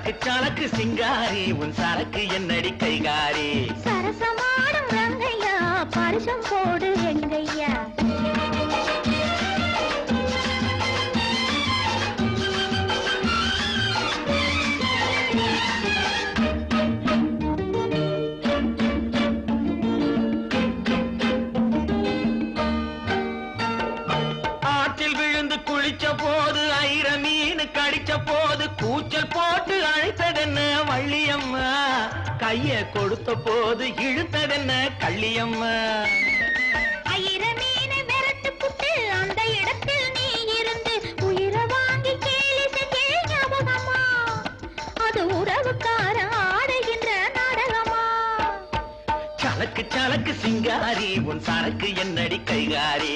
சலக்கு சலக்கு சிங்காரி உன் சரக்கு என்னடி கைகாரி சரசமாடும் ரங்கையா பரிசம் போடு எங்கையா போது ஐர மீன் கடிச்ச போது கூச்சல் போட்டு அழைத்ததென்ன வள்ளியம்மா கைய கொடுத்த போது இழுத்ததென்ன கள்ளியம்மா ஐர மீனை விரட்டு புட்டு அந்த இடத்தில் நீ இருந்து உயிரை வாங்கி கேலி செஞ்சே ஞாபகமா அது உறவுக்கார ஆடுகின்ற நாடகமா சலக்கு சலக்கு சிங்காரி உன் சரக்கு என்னடி கைகாரி